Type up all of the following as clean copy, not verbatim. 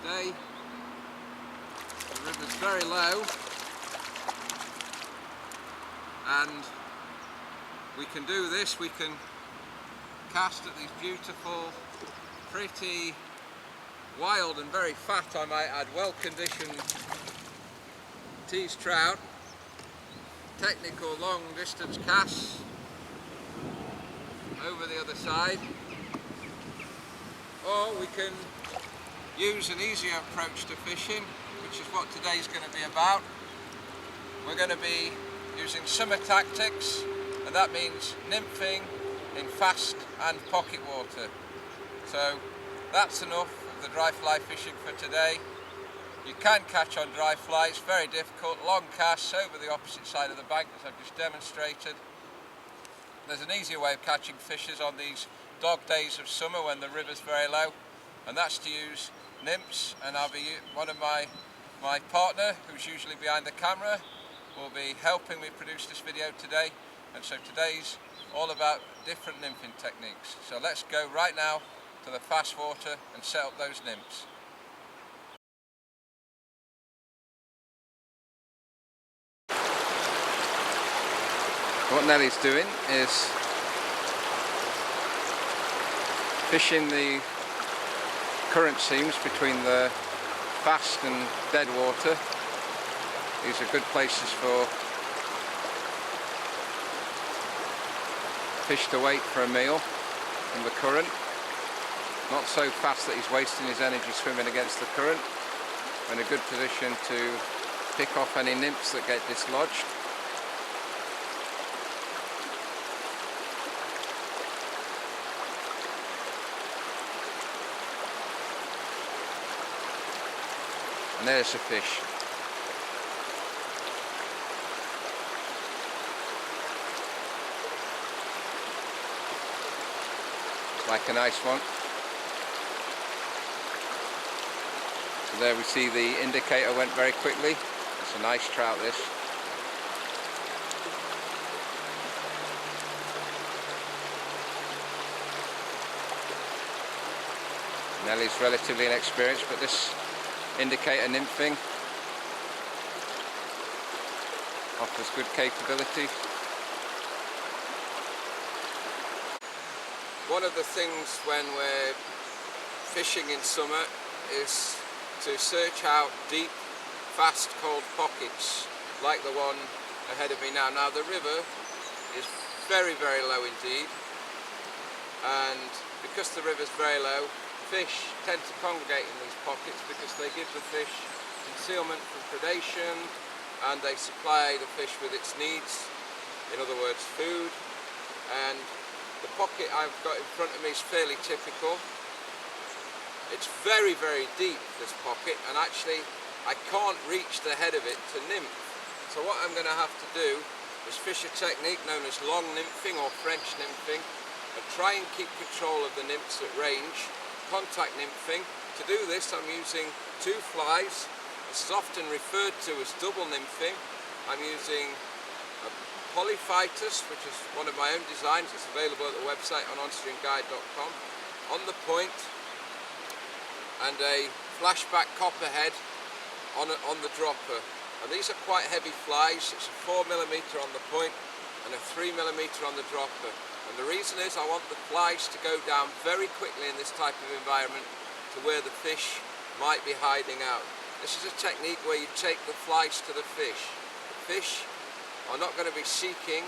Today the river's very low and we can do this. We can cast at these beautiful, pretty, wild and very fat, I might add, well-conditioned teased trout. Technical long distance casts over the other side, or we can use an easier approach to fishing, which is what today's going to be about. We're going to be using summer tactics, and that means nymphing in fast and pocket water. So that's enough of the dry fly fishing for today. You can catch on dry fly, it's very difficult, long casts over the opposite side of the bank as I've just demonstrated. There's an easier way of catching fishes on these dog days of summer when the river's very low, and that's to use nymphs. And I'll be one of my partner, who's usually behind the camera, will be helping me produce this video today. And so today's all about different nymphing techniques. So let's go right now to the fast water and set up those nymphs. What Nellie's doing is fishing the current seams between the fast and dead water. These are good places for fish to wait for a meal from the current. Not so fast that he's wasting his energy swimming against the current. In a good position to pick off any nymphs that get dislodged. And there's a fish. It's like a nice one. So there we see the indicator went very quickly. It's a nice trout, this. Nellie's relatively inexperienced, but this indicator nymphing offers good capability. One of the things when we're fishing in summer is to search out deep, fast, cold pockets like the one ahead of me now. Now the river is very, very low indeed, and because the river's very low, fish tend to congregate in these pockets because they give the fish concealment from predation and they supply the fish with its needs, in other words food. And the pocket I've got in front of me is fairly typical. It's very, very deep, this pocket, and actually I can't reach the head of it to nymph. So what I'm going to have to do is fish a technique known as long nymphing or French nymphing and try and keep control of the nymphs at range. Contact nymphing. To do this I'm using two flies. This is often referred to as double nymphing. I'm using a polyphytus, which is one of my own designs. It's available at the website on upstreamguide.com, on the point, and a flashback copperhead on the dropper. And these are quite heavy flies. It's a 4mm on the point and a 3mm on the dropper. And the reason is I want the flies to go down very quickly in this type of environment to where the fish might be hiding out. This is a technique where you take the flies to the fish. The fish are not going to be seeking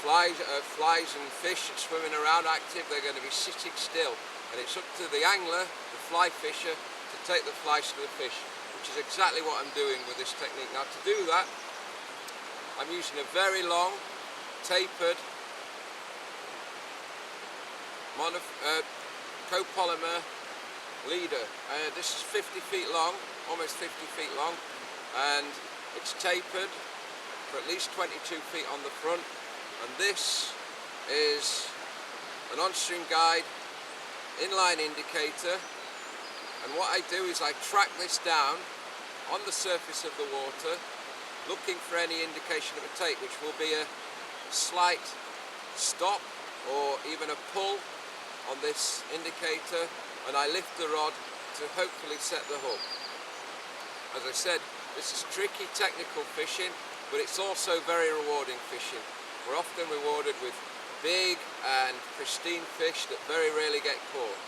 flies and fish swimming around active. They're going to be sitting still. And it's up to the angler, the fly fisher, to take the flies to the fish, which is exactly what I'm doing with this technique. Now to do that, I'm using a very long, tapered copolymer leader. This is 50 feet long, almost 50 feet long, and it's tapered for at least 22 feet on the front. And this is an on-stream guide inline indicator, and what I do is I track this down on the surface of the water, looking for any indication of a take, which will be a slight stop or even a pull on this indicator, and I lift the rod to hopefully set the hook. As I said, this is tricky technical fishing, but it's also very rewarding fishing. We're often rewarded with big and pristine fish that very rarely get caught.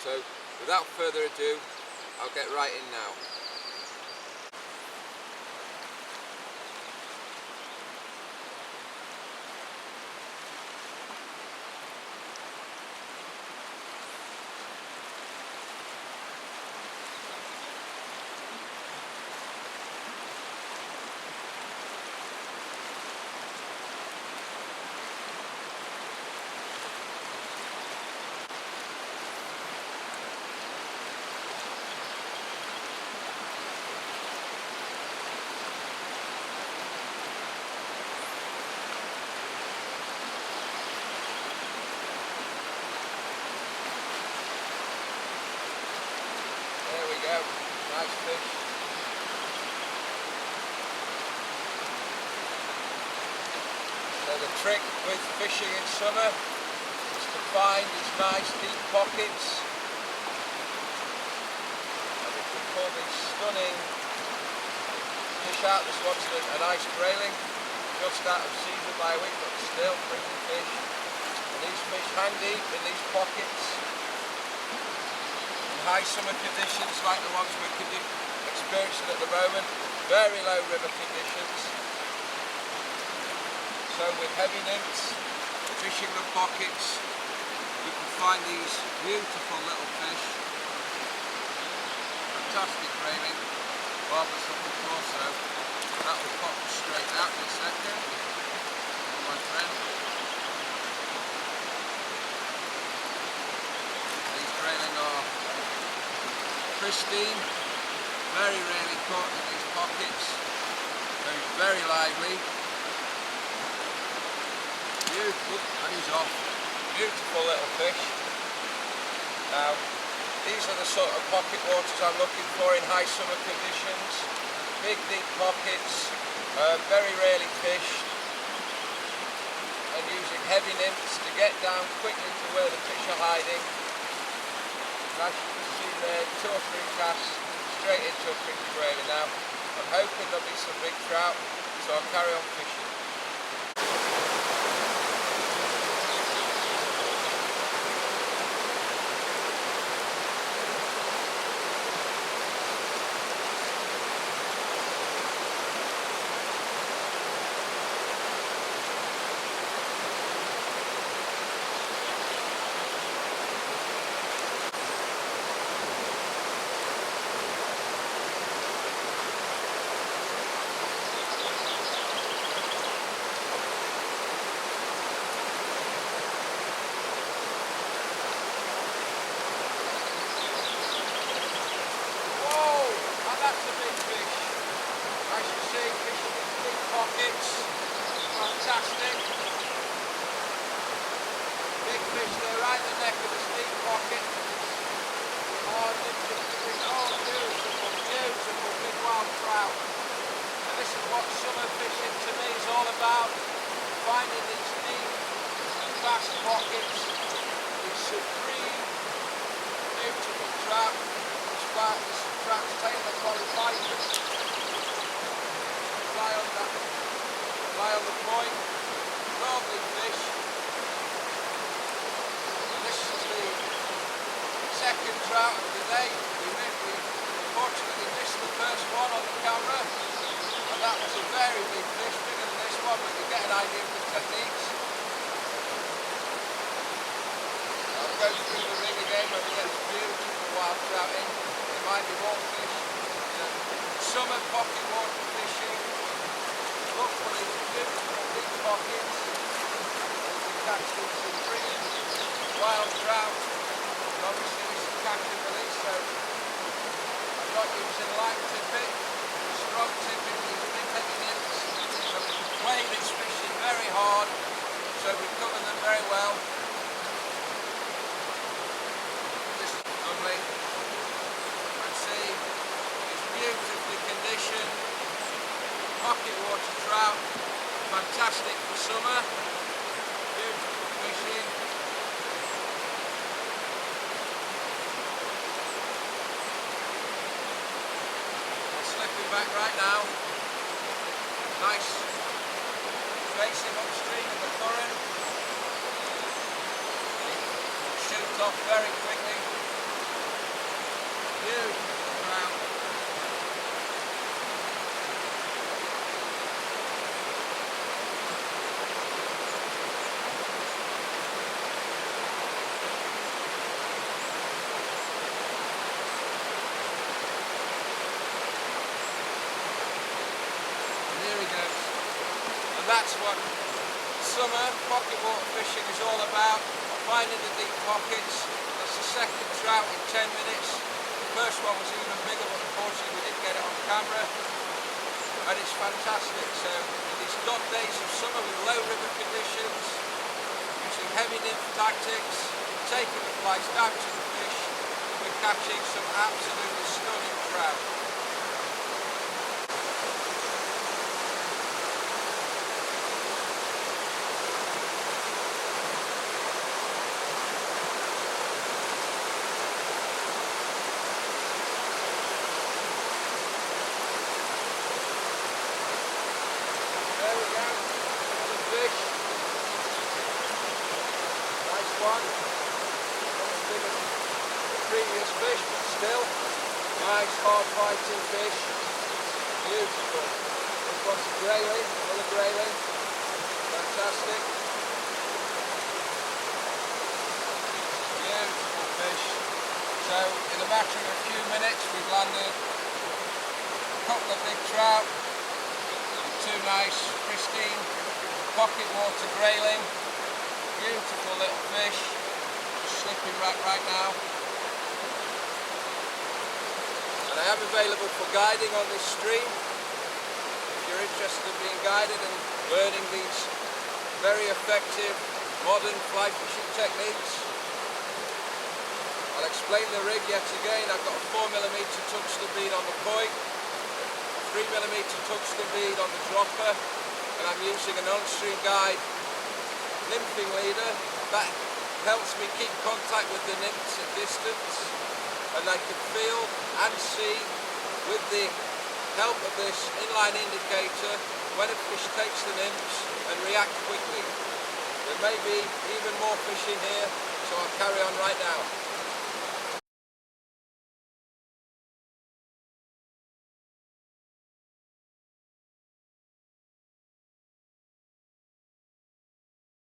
So without further ado, I'll get right in now. Nice fish. So the trick with fishing in summer is to find these nice deep pockets, and we can pull these stunning fish out. This one's a nice grayling, just out of season by a week, but still pretty fish. And these fish hang deep in these pockets. High summer conditions like the ones we're experiencing at the moment, very low river conditions. So with heavy nymphs fishing the pockets, you can find these beautiful little fish. Fantastic grayling, marvellous looking torso. That will pop straight out in a second, my friend. These grayling are pristine, very rarely caught in these pockets, so he's very lively. Beautiful, and he's off. Beautiful little fish. Now, these are the sort of pocket waters I'm looking for in high summer conditions. Big deep pockets, very rarely fished, and using heavy nymphs to get down quickly to where the fish are hiding. As you can see there, 2 or 3 casts straight into a pretty grayling. Now, I'm hoping there'll be some big trout, so I'll carry on fishing. Fantastic. Big fish there, right in the neck of the steep pocket. Oh, beautiful, beautiful big wild trout. And this is what summer fishing to me is all about. Finding these deep, fast pockets, these supreme, beautiful trout. This trout's tail that's probably vibrant. Fly on the point, lovely fish. And this is the second trout of the day. We unfortunately missed the first one on the camera, and that was a very big fish, bigger than this one, but you get an idea of the techniques. I'll go through the ring again when we get this beautiful wild trout in. There might be more fish. Summer pocket water fishing. Look for these beautiful big pockets. You can catch these supreme wild trout. And obviously this is catch and release, so I'm not using light tippet, strong tippet, these big heavy nymphs. So we can play this fishing very hard, so we cover them very well. This is lovely. You can see it's beautifully conditioned. Pocket water trout, fantastic for summer, beautiful fishing. slipping back right now. Nice racing upstream in the current. Shoot off very quickly. Beautiful trout. That's what summer pocket water fishing is all about, finding the deep pockets. That's the second trout in 10 minutes. The first one was even bigger, but unfortunately we didn't get it on camera. And it's fantastic. So in these dog days of summer with low river conditions, using heavy nymph tactics, taking the flies down to the fish, we're catching some absolutely stunning trout. One. Not as big as the previous fish, but still nice hard fighting fish. Beautiful. This one's a grayling, another grayling. Fantastic. Beautiful fish. So in a matter of a few minutes we've landed a couple of big trout and two nice pristine pocket water grayling. Beautiful little fish, just slipping right now. And I am available for guiding on this stream. If you're interested in being guided and learning these very effective modern fly fishing techniques. I'll explain the rig yet again. I've got a 4mm tungsten bead on the point, a 3mm tungsten bead on the dropper, and I'm using an Upstream guide nymphing leader that helps me keep contact with the nymphs at distance, and I can feel and see with the help of this inline indicator when a fish takes the nymphs and react quickly. There may be even more fish in here, so I'll carry on right now.